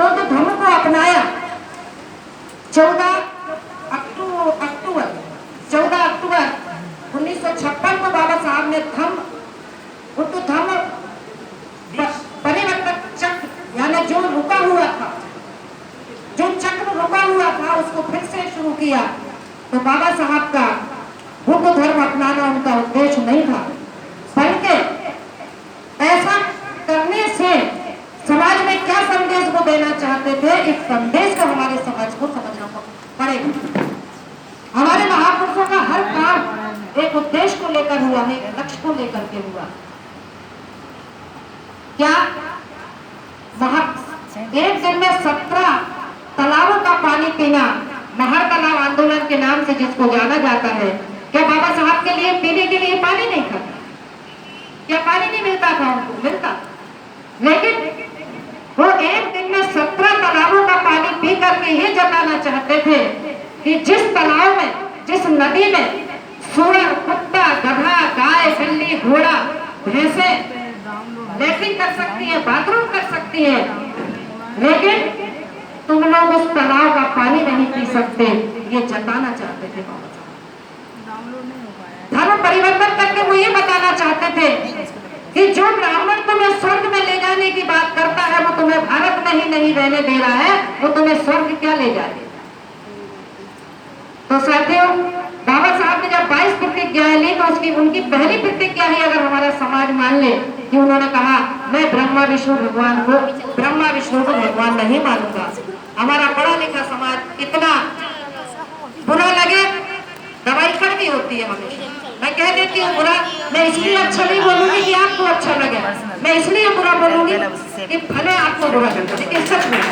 बौद्ध धर्म को अपनाया। 14 अक्टूबर 1956 को बाबा साहब ने बुद्ध धर्म परिवर्तन चक्र, यानी जो रुका हुआ था, जो चक्र रुका हुआ था, उसको फिर से शुरू किया। तो बाबा साहब का बुद्ध धर्म अपनाना उनका उद्देश्य नहीं था, बल्कि ऐसा करने से समाज में क्या संदेश वो देना चाहते थे, इस संदेश को हमारे समाज को समझना पड़ेगा। हमारे महापुरुषों का हर काम एक उद्देश्य को लेकर हुआ है, एक लक्ष्य को लेकर के हुआ। क्या एक दिन में 17 तालाबों का पानी पीना, महर तालाब आंदोलन के नाम से जिसको जाना जाता है, क्या बाबा साहब के लिए पीने के लिए पानी नहीं था? क्या पानी नहीं मिलता था उनको? मिलता। लेकिन वो एक दिन में 17 तालाबों का पानी पी करके ये जताना चाहते थे कि जिस तालाब में, जिस नदी में सूअर, कुत्ता, गधा, गाय, बिल्ली, घोड़ा, भैंसे लैट्रिन कर सकती है, बाथरूम कर सकती है, लेकिन तुम लोग उस तालाब का पानी नहीं पी सकते, ये जताना चाहते थे बाबा साहब। धर्म परिवर्तन करके वो ये बताना चाहते थे कि जो ब्राह्मण तुम्हें स्वर्ग में ले जाने की बात करता है, वो तुम्हें भारत में ही नहीं रहने दे रहा है, वो तुम्हें स्वर्ग क्या ले जाए। तो साथियों, बाबा साहब ने जब 22 प्रतिज्ञाएं ली, तो उनकी पहली प्रतिज्ञा ही अगर हमारा समाज मान ले कि उन्होंने कहा, मैं ब्रह्मा विष्णु को भगवान नहीं मानूंगा। हमारा पढ़ा लिखा समाज इतना बुरा लगे, दवाई कड़वी होती है हमेशा। मैं कह देती हूँ बुरा, मैं इसलिए अच्छा नहीं बोलूंगी कि आपको अच्छा लगे, मैं इसलिए बुरा बोलूंगी कि भले आपको बुरा लगे, लेकिन सच में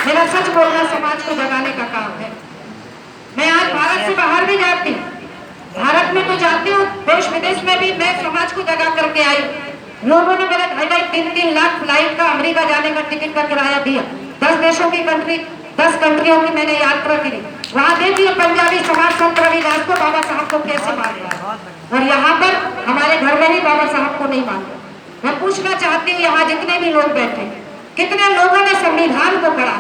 मेरा सच बोलना समाज को जगाने का काम है। मैं आज भारत से बाहर भी जाती हूँ, भारत में तो जाती हूँ, देश विदेश में भी मैं समाज को जगा करके आई। लोगों ने मेरे 2.5-3 लाख फ्लाइट का अमेरिका जाने का टिकट का किराया दिया। 10 कंट्रियों की मैंने यात्रा की। वहाँ देखिए पंजाबी समाज संत रविदास को, बाबा साहब को कैसे मान रहा है, और यहाँ पर हमारे घर में ही बाबा साहब को नहीं मान रहा। मैं पूछना चाहती हूँ, यहाँ जितने भी लोग बैठे, कितने लोगों ने संविधान को पढ़ा?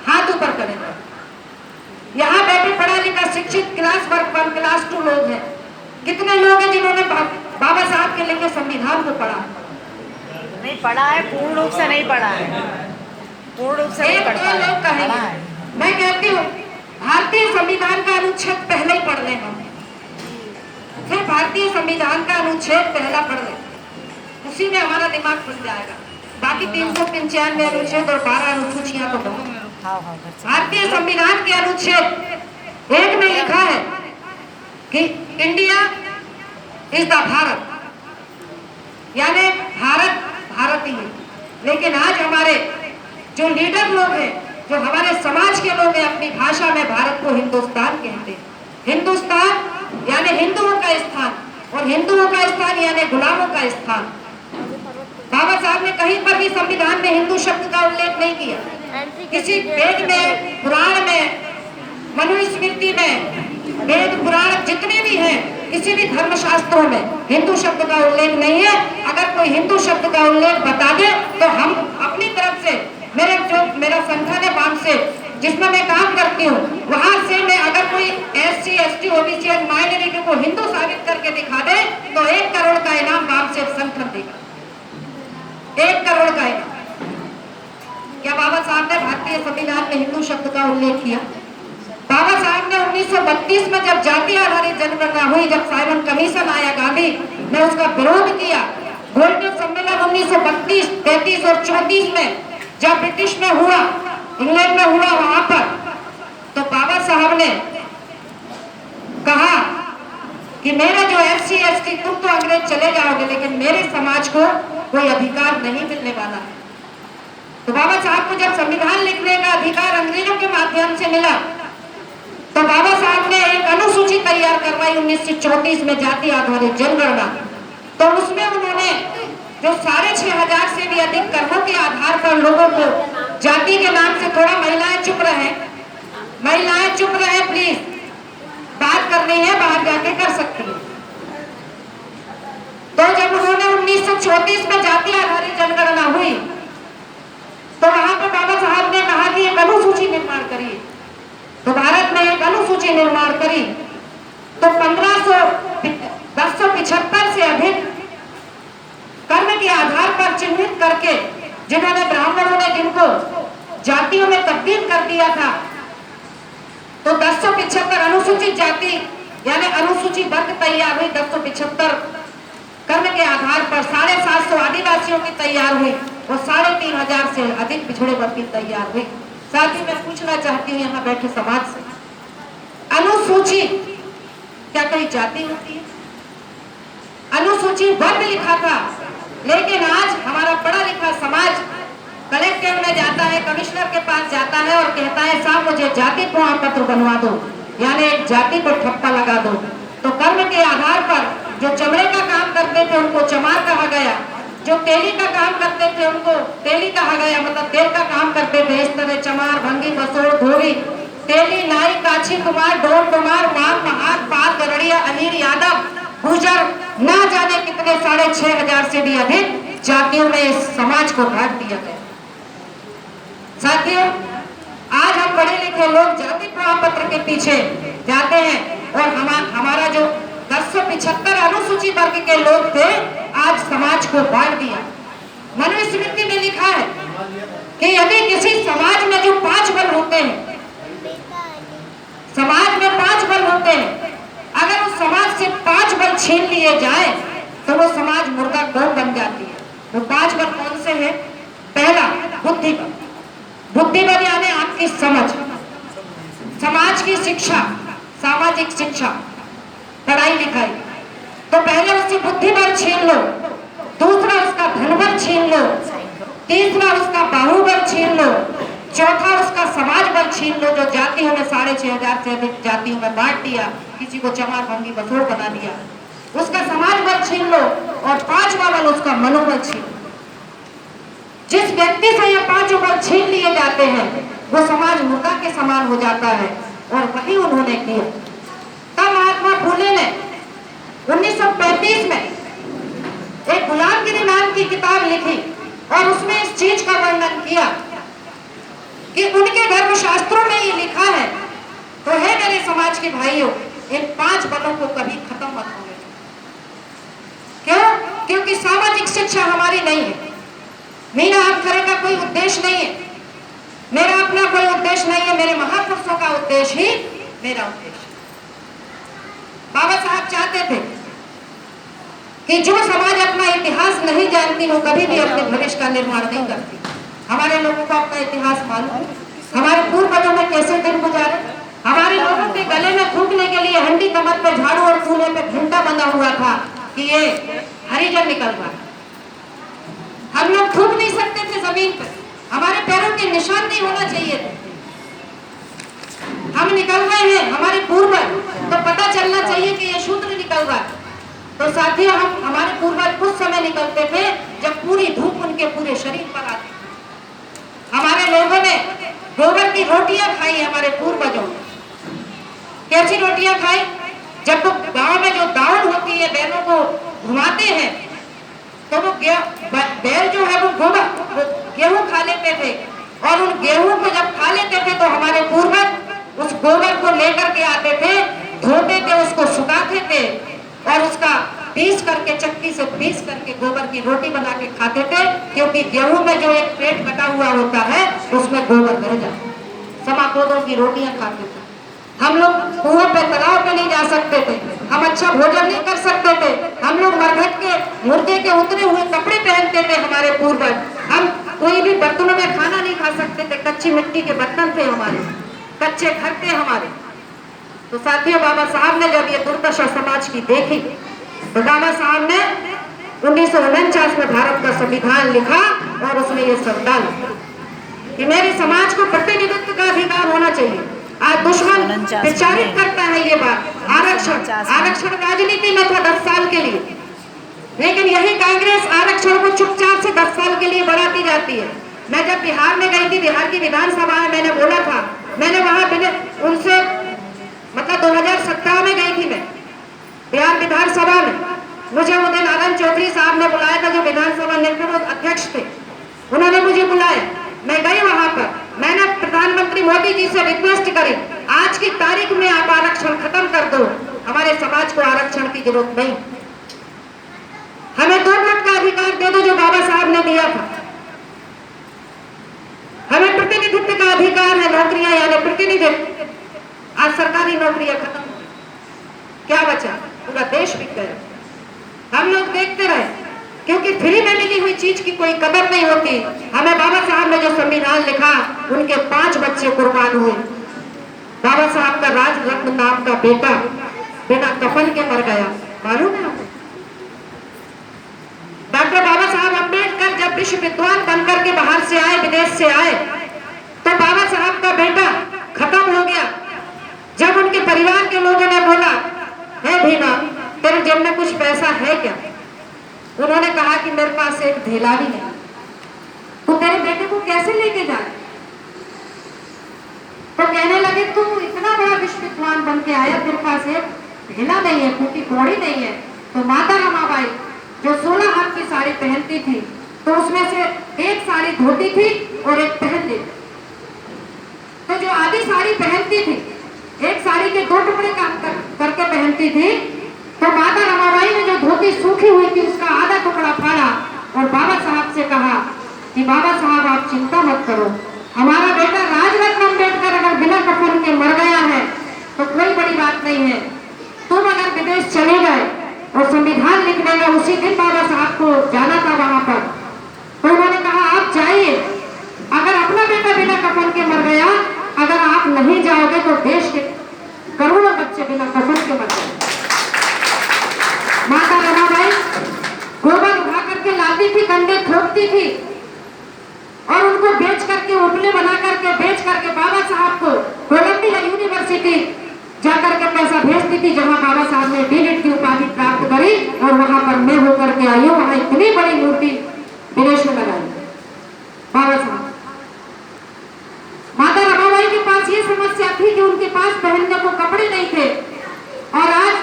हाथ ऊपर करें। यहाँ बैठे पढ़ा लिखा शिक्षित क्लास 1, क्लास 2 लोग हैं। कितने लोग हैं जिन्होंने बाबा साहब के लिखे संविधान को पढ़ा? नहीं पढ़ा है, पूर्ण रूप से नहीं पढ़ा है, पूर्ण रूप से नहीं पढ़ा है। लोग कहेंगे, मैं कहती हूँ भारतीय संविधान का अनुच्छेद पहले ही पढ़ लें हम, फिर भारतीय संविधान का अनुच्छेद पहला पढ़ लें, उसी में हमारा दिमाग खुल जाएगा। बाकी 395 अनुच्छेद और 12 अनुसूचियां तो बहुत। भारतीय संविधान के अनुच्छेद 1 में लिखा है कि इंडिया इज द भारत, यानी भारत भारतीय। लेकिन आज हमारे जो लीडर लोग हैं, जो हमारे समाज के लोग हैं, अपनी भाषा में भारत को हिंदुस्तान कहते हैं। हिंदुस्तान यानी हिंदुओं का स्थान, और हिंदुओं का स्थान यानी गुलामों का स्थान। बाबा साहब ने कहीं पर भी संविधान में हिंदू शब्द का उल्लेख नहीं किया। किसी वेद में, पुराण में, मनुस्मृति में, वेद पुराण जितने भी हैं, किसी भी धर्म शास्त्रों में हिंदू शब्द का उल्लेख नहीं है। अगर कोई हिंदू शब्द का उल्लेख बता दे तो हम अपनी तरफ से, मेरा संगठन है बाम से, जिसमें मैं काम करती हूँ, वहां से मैं अगर कोई SC ST OBC और माइनॉरिटी को हिंदू साबित करके दिखा दे तो 1 करोड़ का इनाम बाम से संगठन देगा। 1 करोड़ का इनाम। क्या बाबा साहब ने भारतीय संविधान में हिंदू शब्द का उल्लेख किया? बाबा साहब ने 1932 में जब जाति आधारित जनगणना हुई, जब साइमन कमीशन आया, गांधी ने उसका विरोध किया। गोल्डन सम्मेलन 1932, 33 और 34 में जब ब्रिटिश में हुआ, इंग्लैंड में हुआ, वहां पर तो बाबा साहब ने कहा कि मेरा जो SC ST, तुम तो अंग्रेज चले जाओगे, लेकिन मेरे समाज को कोई अधिकार नहीं मिलने वाला है। तो बाबा साहब को जब संविधान लिखने का अधिकार अंग्रेजों के माध्यम से मिला, तो बाबा साहब ने एक अनुसूची तैयार करवाई 1934 में, जाति आधारित जनगणना। तो उसमें उन्होंने जो 6,500 से भी अधिक कर्मों के आधार पर लोगों को जाति के नाम से, थोड़ा महिलाएं चुप रहे प्लीज, बात करनी है बाहर जाके कर सकती है। तो जब उन्होंने 1934 में जाति आधारित जनगणना हुई, तो वहां पर बाबा शुमार करी तो 1075 से अधिक कर्म के आधार पर चिन्हित करके जिन्होंने ब्राह्मणों ने जिनको जातियों में तब्दील कर दिया था, तो 1075 अनुसूचित जाति यानी अनुसूचित वर्ग तैयार हुई। 1075 कर्म के आधार पर 750 आदिवासियों की तैयार हुई और 3500 से अधिक पिछड़े वर्ग की तैयार हुई। साथ ही मैं पूछना चाहती हूँ यहाँ बैठे समाज से, अनुसूची क्या कोई जाति होती है? अनुसूची वर्ग लिखा था, लेकिन आज हमारा पढ़ा लिखा समाज कलेक्टर में जाता है, कमिश्नर के पास जाता है और कहता है साहब मुझे जाति प्रमाण पत्र बनवा दो, यानी एक जाति को ठप्पा लगा दो। तो कर्म के आधार पर जो चमड़े का काम करते थे उनको चमार कहा गया, जो तेली का काम करते थे उनको तेली कहा गया, मतलब तेल का काम करते थे। इस तरह चमार, भंगी, बसोड़, धोबी, तेली, नाई, काछी कुमार, डोम कुमार, माघ, महार, पाल, गरड़िया, अहीर, यादव, गुजर, ना जाने कितने 6500 से भी अधिक जातियों में इस समाज को बांट दिया गया। साथियों, आज हम पढ़े लिखे लोग जाति प्रमाण पत्र के पीछे जाते हैं और हमारा जो 1075 अनुसूचित वर्ग के लोग थे आज समाज को बांट दिया। मनुस्मृति में लिखा है कि यदि किसी समाज में जो 5 बल होते हैं, समाज में 5 बल होते हैं, अगर उस समाज से 5 बल छीन लिए जाए तो वो समाज मुर्दा कौन बन जाती है। वो 5 बल कौन से हैं? पहला बुद्धि बल, बुद्धि बल यानी आपकी समझ, समाज की शिक्षा, सामाजिक शिक्षा, पढ़ाई लिखाई। तो पहले उसकी बुद्धि बल छीन लो, दूसरा उसका धन बल छीन लो, तीसरा उसका बाहुबल छीन लो, चौथा उसका समाज बल छीन लो, जो जातियों में 6500 से अधिक जातियों में बांट दिया, किसी को चमार, भंगी, बसोड़ बना दिया, उसका समाज बल छीन लो, और 5वां बल उसका मनोबल छीन लो। जिस व्यक्ति से ये 5 बल छीन लिए जाते हैं वो समाज मुर्दा के समान हो जाता है, और वही उन्होंने किया। तब महात्मा फूले ने 1935 में एक गुलामगिरी नाम की किताब लिखी और उसमें इस चीज का वर्णन किया कि उनके धर्मशास्त्रों में ये लिखा है, तो है मेरे समाज के भाइयों, इन 5 बलों को कभी खत्म मत होने दो। क्यों? क्योंकि सामाजिक शिक्षा हमारी नहीं है, मीना अखरे का कोई उद्देश्य नहीं है, मेरा अपना कोई उद्देश्य नहीं है, मेरे महापुरुषों का उद्देश्य ही मेरा उद्देश्य। बाबा साहब चाहते थे कि जो समाज अपना इतिहास नहीं जानती वो कभी भी अपने भविष्य का निर्माण नहीं करती। हमारे लोगों को अपना इतिहास मालूम, हमारे पूर्वजों ने कैसे दिन गुजारे। हमारे लोगों के गले में थूकने के लिए हंडी, कमर पे झाड़ू और कूले पे घंटा बंधा हुआ था कि ये हरिजन निकल रहा है। हम लोग थूक नहीं सकते थे जमीन पर, हमारे पैरों के निशान नहीं होना चाहिए थे। हम निकल रहे हैं, हमारे पूर्वज, तो पता चलना चाहिए कि ये शूद्र निकल रहा है। तो साथियों, हमारे पूर्वज उस समय निकलते थे जब पूरी धूप उनके पूरे शरीर पर आती। हमारे लोगों ने गोबर की रोटियां खाई, हमारे पूर्वजों ने कैसी रोटियां खाई? जब वो गांव में जो दावड़ होती है, बैलों को घुमाते हैं, तो वो बैल जो है वो गेहूं खा लेते थे, और उन गेहूं को जब खा लेते थे तो हमारे पूर्वज उस गोबर को लेकर के आते थे, धोते थे, उसको सुखाते थे और उसका पीस करके, चक्की से पीस करके गोबर की रोटी बना के खाते थे। क्योंकि गेहूं में जो एक पेट कटा हुआ होता है उसमें गोबर भर जाता, समाकोदों की रोटियां खाते थे। हम लोग कुएं पे, तालाब पे नहीं जा सकते थे, हम अच्छा भोजन नहीं कर सकते थे, हम लोग मरघट के मुर्दे के उतरे हुए कपड़े पहनते थे हमारे पूर्वज, हम कोई भी बर्तनों में खाना नहीं खा सकते थे, कच्ची मिट्टी के बर्तन थे हमारे, कच्चे घर थे हमारे। तो साथियों, बाबा साहब ने जब ये दुर्दशा समाज की देखी तो बाबा साहब ने 1949 में भारत का संविधान लिखा और उसमें ये संविधान कि मेरे समाज को प्रतिनिधित्व का अधिकार होना चाहिए। आज दुश्मन प्रचारित करता है ये बात, आरक्षण राजनीति में था 10 साल के लिए, लेकिन यही कांग्रेस आरक्षण को चुपचाप से 10 साल के लिए बढ़ाती जाती है। मैं जब बिहार में गई थी, बिहार की विधानसभा में मैंने बोला था, मैंने वहां उनसे मतलब 2017 में गई थी मैं बिहार विधानसभा में, मुझे वो दिन नारायण चौधरी साहब ने बुलाया था, जो विधानसभा निर्विरोध अध्यक्ष थे, उन्होंने मुझे बुलाया, मैं गई वहां पर, मैंने प्रधानमंत्री मोदी जी से रिक्वेस्ट करी, आज की तारीख में आप आरक्षण खत्म कर दो, हमारे समाज को आरक्षण की जरूरत नहीं। हमें 2 वोट का अधिकार दे दो जो बाबा साहब ने दिया था। हमें प्रतिनिधित्व का अधिकार है, नौकरियां यानी प्रतिनिधित्व। आज सरकारी नौकरियां खत्म हो गई, क्या बचा? पूरा देश बिक गया। हम लोग देखते रहे, क्योंकि फ्री में मिली हुई चीज की कोई कदर नहीं होती। हमें बाबा साहब ने जो संविधान लिखा, उनके 5 बच्चे कुर्बान हुए। बाबा साहब का राज रत्न नाम का बेटा बिना कफन के मर गया, मालूम है? डॉक्टर बाबा साहब अम्बेडकर जब विश्व विद्वान बनकर के बाहर से आए, विदेश से आए, तो बाबा साहब का बेटा खत्म हो गया। जब उनके परिवार के लोगों ने बोला, है भीमा, तेरे जेब में कुछ पैसा है क्या? उन्होंने कहा कि मेरे पास एक ढेला भी नहीं। तो तेरे बेटे को कैसे लेके जाए? तो कहने लगे, तू इतना बड़ा विश्व विद्वान बन के आया, तेरे पास एक ढेला नहीं है, क्योंकि घोड़ी नहीं है। तो माता रमाबाई जो 16 हाथ की साड़ी पहनती थी, तो उसमें से एक साड़ी धोती थी और एक पहन लेती। तो जो आधी साड़ी पहनती थी, एक साड़ी के 2 टुकड़े करके पहनती थी, तो माता रमाबाई ने जो धोती सूखी हुई थी उसका आधा टुकड़ा फाड़ा और बाबा साहब से कहा कि बाबा साहब आप चिंता मत करो, हमारा बेटा राजरत्न अम्बेडकर अगर बिना कफन के मर गया है तो कोई बड़ी बात नहीं है। तुम अगर विदेश चले गए और संविधान लिखने में उसी दिन बाबा साहब को जाना था वहां पर, तो उन्होंने कहा आप जाइए, अगर अपना बेटा बिना कफन के मर गया, अगर आप नहीं जाओगे तो देश के करोड़ों बच्चे बिना कफन के मर गए। माता रमाबाई गोबर उठा करके लाती थी, कंडे ठोकती थी और उनको बेच करके, उपले बना करके बेच करके बाबा साहब को कोलंबिया यूनिवर्सिटी जाकर के पैसा भेजती थी, जहां बाबा साहब ने डीलिट की उपाधि प्राप्त करी और वहां पर मैं होकर के आई हूं। वहां इतनी बड़ी मूर्ति विदेश में लगाई बाबा साहब। माता रमाबाई के पास ये समस्या थी कि उनके पास पहनने को कपड़े नहीं थे, और आज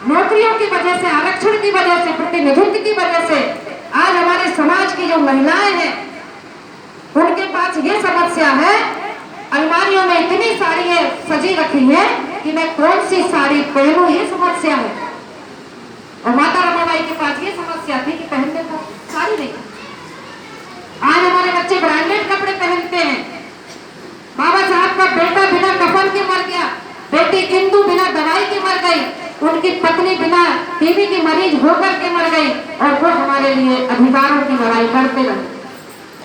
नौकरियों की वजह से, आरक्षण की वजह से, प्रतिनिधित्व की वजह से आज हमारे समाज की जो महिलाएं हैं उनके पास ये समस्या है, अलमारियों में इतनी साड़ियां सजी रखी है कि मैं कौन सी साड़ी पहनूं, ये समस्या है। और माता रमाबाई के पास ये समस्या थी कि पहनने को साड़ी नहीं। आज हमारे बच्चे ब्रांडेड कपड़े पहनते हैं। बाबा साहब का बेटा बिना कफन के मर गया, बेटी इंदू बिना दवाई के मर गई, उनकी पत्नी बिना टीबी की मरीज होकर के मर गई, और वो हमारे लिए अधिकारों की लड़ाई लड़ते रहे।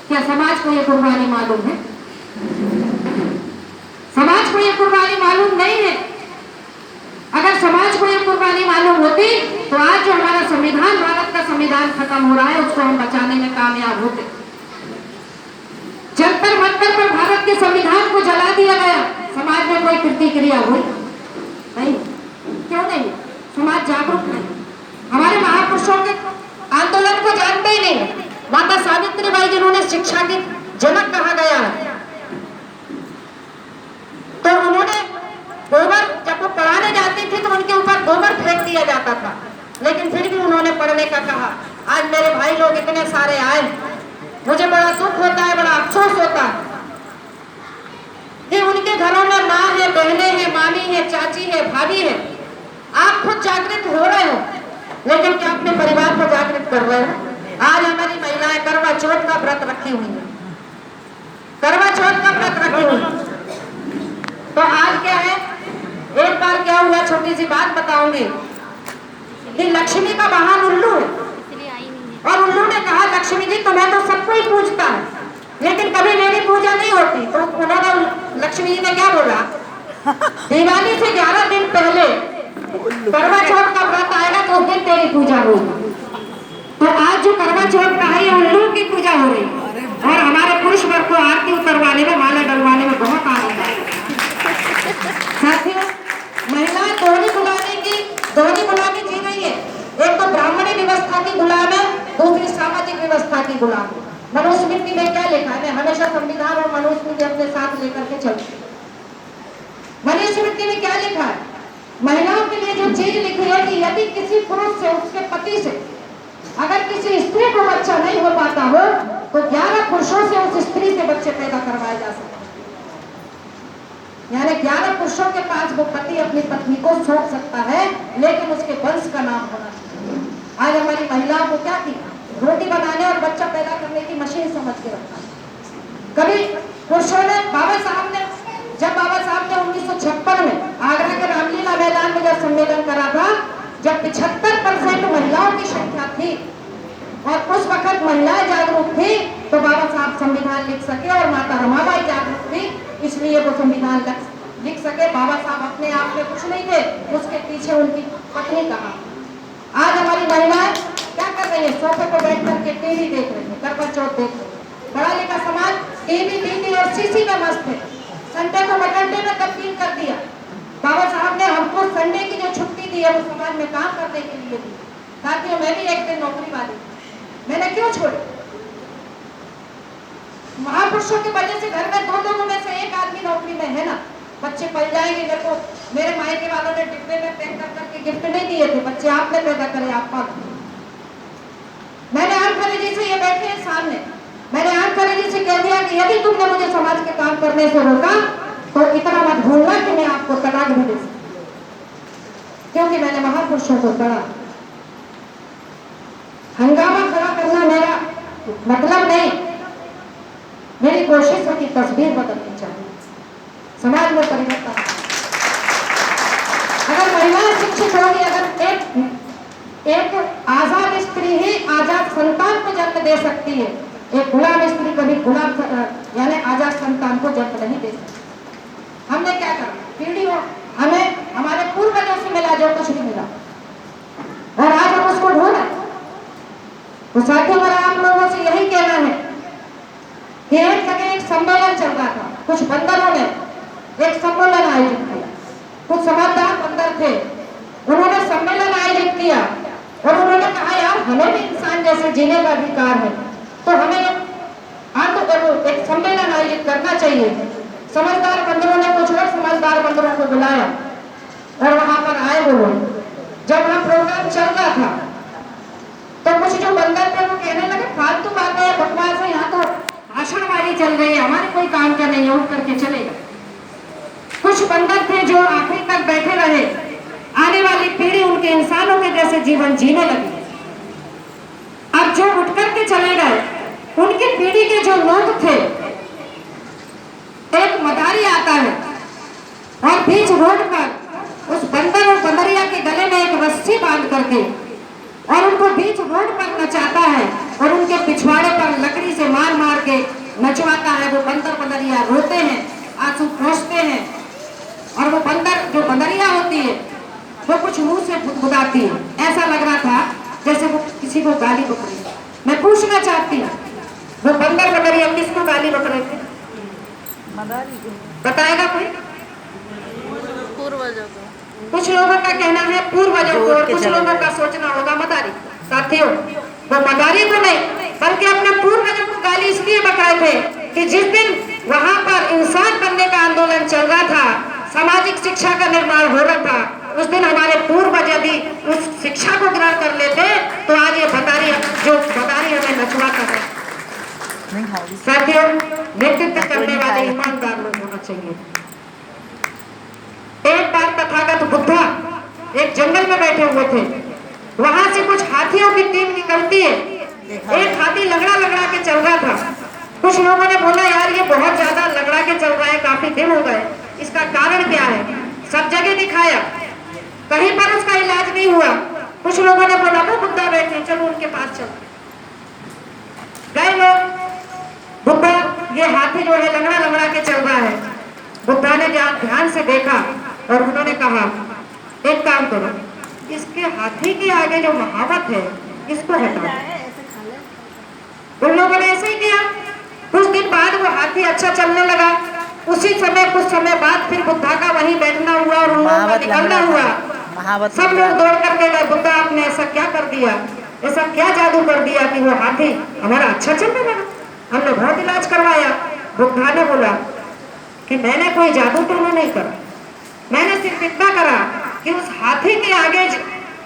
क्या समाज को ये कुर्बानी मालूम है? समाज को ये कुर्बानी मालूम नहीं है। अगर समाज को ये कुर्बानी मालूम होती तो आज जो हमारा संविधान, भारत का संविधान खत्म हो रहा है, उसको हम बचाने में कामयाब होते। जंतर मंतर पर भारत के संविधान को जला दिया गया, समाज में कोई प्रतिक्रिया हुई नहीं? क्यों नहीं? समाज जागरूक नहीं, हमारे महापुरुषों के आंदोलन को जानते ही नहीं। माता सावित्रीबाई जिन्होंने शिक्षा की जनक कहा गया है, तो उन्होंने गोबर, जब वो पढ़ाने जाती थी तो उनके ऊपर गोबर फेंक दिया जाता था, लेकिन फिर भी उन्होंने पढ़ने का कहा। आज मेरे भाई लोग इतने सारे आए, मुझे बड़ा दुख होता है, बड़ा अफसोस होता है कि उनके घरों में माँ है, बहनें हैं, मामी है, चाची है, भाभी है। आप खुद जागृत हो रहे हो, लेकिन क्या अपने परिवार को जागृत कर रहे हो? आज हमारी महिलाएं करवा चौथ का व्रत रखी हुई है, करवा चौथ का व्रत रखी हुई। तो आज क्या है, एक बार क्या हुआ, छोटी सी बात बताऊंगी कि लक्ष्मी का वाहन उल्लू है, और उल्लू ने कहा लक्ष्मी जी तुम्हें तो सब कोई पूजता है, लेकिन कभी मेरी पूजा नहीं होती। तो उन्होंने, लक्ष्मी जी ने क्या बोला, दिवाली से 11 दिन पहले करवा चौथ का व्रत आएगा तो उस दिन तेरी पूजा होगी। तो आज जो करवा चौथ का है, ये उल्लू की पूजा हो रही है, और हमारे पुरुष वर्ग को आरती उतरवाने में, माला डलवाने में बहुत आनंद है। साथियों, महिलाएं दोहरी गुलामी जी रही है। एक तो ब्राह्मणी व्यवस्था की गुलाम है, दूसरी सामाजिक व्यवस्था की गुलाम है। मनुस्मृति में क्या लिखा है? मैं हमेशा संविधान और मनुस्मृति अपने साथ लेकर के चलती। मनुस्मृति में क्या लिखा है? महिलाओं के लिए जो चीज लिखी है कि यदि किसी पुरुष से, उसके पति से अगर किसी स्त्री को बच्चा नहीं हो पाता हो तो 11 पुरुषों से उस स्त्री से बच्चे पैदा करवाए जा सकते हैं। यानी 11 पुरुषों के पास वो पति अपनी पत्नी को सौंप सकता है, लेकिन उसके वंश का नाम होना चाहिए। आज हमारी महिलाओं को क्या किया, रोटी बनाने और बच्चा पैदा करने की मशीन समझ के रखा। कभी पुरुषों ने, बाबा साहब ने, जब बाबा साहब ने 1956 में आगरा के रामलीला मैदान में जब सम्मेलन करा था, जब 75% महिलाओं की संख्या थी और उस वक्त महिलाएं जागरूक थी, तो बाबा साहब संविधान लिख सके और माता रमाबाई जागरूक थी, इसलिए वो संविधान लिख सके। बाबा साहब अपने आप में कुछ नहीं थे, उसके पीछे उनकी पत्नी कहा। आज हमारी महिलाएं क्या कर रही है, सोफे पर बैठ करके टीवी देख रही है, करवा चौथ देख रही है। पढ़ा लिखा समाज टीवी और सीसी में मस्त है। संडे को मटन में तब्दील कर दिया। बाबा साहब ने हमको संडे की जो छुट्टी दी है वो समाज में काम करने के लिए दी, ताकि मैं भी एक दिन नौकरी वाली, मैंने क्यों छोड़ी। महापुरुषों की वजह से घर में 2 लोगों में से एक आदमी नौकरी में है ना, बच्चे पल जाएंगे। मेरे को मेरे मायके वालों ने डिब्बे में पैक कर करके गिफ्ट नहीं दिए थे, बच्चे आपने पैदा करे, आप पालो। मैंने आम खरीदी से, ये बैठे हैं सामने, मैंने आम खरीदी से कह दिया कि यदि तुमने मुझे समाज के काम करने से रोका तो इतना मत भूलना कि मैं आपको तलाक भी दे सकती, क्योंकि मैंने महापुरुषों को कहा। हंगामा खड़ा करना मेरा मतलब नहीं, मेरी कोशिश है कि तस्वीर बदलनी चाहिए, समाज में परिवर्तन। अगर महिलाएं शिक्षित होगी, अगर एक आजाद स्त्री ही आजाद संतान को जन्म दे सकती है, एक गुलाम स्त्री कभी गुलाम यानी आजाद संतान को जन्म नहीं दे सकती। हमने क्या करा, पीढ़ियों हमें हमारे पूर्वजों से मिला जो कुछ भी मिला, और आज हम उसको ढूंढ रहे। तो साथियों, मेरा आप लोगों से यही कहना है कि एक जगह एक सम्मेलन चल रहा था, कुछ बंदरों ने एक सम्मेलन आयोजित किया, कुछ समझदार बंदर थे, उन्होंने सम्मेलन आयोजित किया और उन्होंने कहा यार हमें भी इंसान जैसे जीने का अधिकार है, तो हमें एक सम्मेलन आयोजित करना चाहिए। समझदार बंदरों ने कुछ और समझदार बंदरों को बुलाया और वहां पर आए वो लोग। जब वहां प्रोग्राम चल रहा था तो कुछ जो बंदर थे वो कहने लगे फालतू बातें हैं, बकवास है, यहाँ तो भाषणबाजी चल रही है, हमारे कोई काम का नहीं है, उठ करके चलेगा। कुछ बंदर थे जो आखिरी तक बैठे रहे, आने वाली पीढ़ी उनके इंसानों के जैसे जीवन जीने लगी। अब जो उठ करके चले गए, उनकी पीढ़ी के जो लोग थे, एक मदारी आता है और बीच रोड पर उस बंदर और बंदरिया के गले में एक रस्सी बांध करके और उनको बीच रोड पर नचाता है और उनके पिछवाड़े पर लकड़ी से मार मार के नचवाता है। वो बंदर बंदरिया रोते हैं, आंसू पोंछते हैं, और वो बंदर जो बंदरिया होती है वो कुछ मुंह से बुदबुदाती है, ऐसा लग रहा था जैसे वो किसी को गाली बक रही है। मैं पूछना चाहती हूँ, वो बंदर बंदरिया किसको गाली बक रहे थे, बताएगा कोई? पूर्वजों को। कुछ लोगों का कहना है पूर्वजों को, और कुछ लोगों का सोचना होगा मदारी। साथियों, वो मदारी को नहीं बल्कि अपने पूर्वजों को गाली इसलिए बक रहे थे कि जिस दिन वहां पर इंसान बनने का आंदोलन चल रहा था, सामाजिक शिक्षा का निर्माण हो रहा था, उस दिन हमारे पूर्वज यदि उस शिक्षा को ग्रहण कर लेते तो आज ये बदारी हमें नचवाता है। साथियों, नेतृत्व करने वाले ईमानदार लोग होना चाहिए। एक बार तथागत बुद्धा एक जंगल में बैठे हुए थे, वहां से कुछ हाथियों की टीम निकलती है। एक हाथी लगड़ा के चल रहा था। कुछ लोगों ने बोला यार ये बहुत ज्यादा लगड़ा के चल रहा है, काफी दिन हो गए, इसका कारण क्या है? सब जगह दिखाया, कहीं पर उसका इलाज नहीं हुआ। कुछ लोगों ने बोला वो बुद्धा बैठे, चलो उनके पास चलो। गए लोग, बुद्धा ये हाथी जो है लगड़ा के चल रहा है। बुद्धा ने ध्यान से देखा और उन्होंने कहा एक काम करो, इसके हाथी के आगे जो महावत है इसको हटाओ। उन लोगों ने ऐसे ही किया। कुछ दिन बाद वो हाथी अच्छा चलने लगा। उसी समय कुछ समय बाद फिर बुद्धा का वहीं बैठना हुआ और उन लोगों का निकलना हुआ। सब लोग दौड़ करके गए, बुद्धा आपने ऐसा क्या कर दिया, ऐसा क्या जादू कर दिया कि वो हाथी हमारा अच्छा चलने लगा? हमने बहुत इलाज करवाया। बुद्धा ने बोला कि मैंने कोई जादू टोना नहीं करा, मैंने सिर्फ इतना करा कि उस हाथी के आगे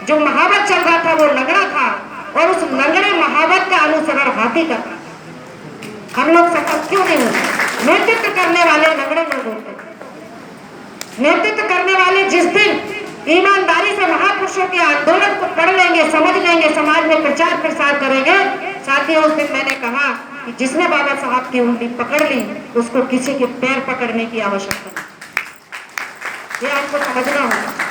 जो महावत चल रहा था वो लगड़ा था और उस लंगड़े महावत का अनुसरण हाथी करता। हम लोग सफल क्यों नहीं होते? नेतृत्व करने वाले लंगड़े लोग होते। नेतृत्व करने वाले जिस दिन ईमानदारी से महापुरुषों के आंदोलन को पढ़ लेंगे, समझ लेंगे, समाज में प्रचार प्रसार करेंगे, साथियों उस दिन मैंने कहा कि जिसने बाबा साहब की उंगली पकड़ ली उसको किसी के पैर पकड़ने की आवश्यकता नहीं। ये आपको समझना होगा।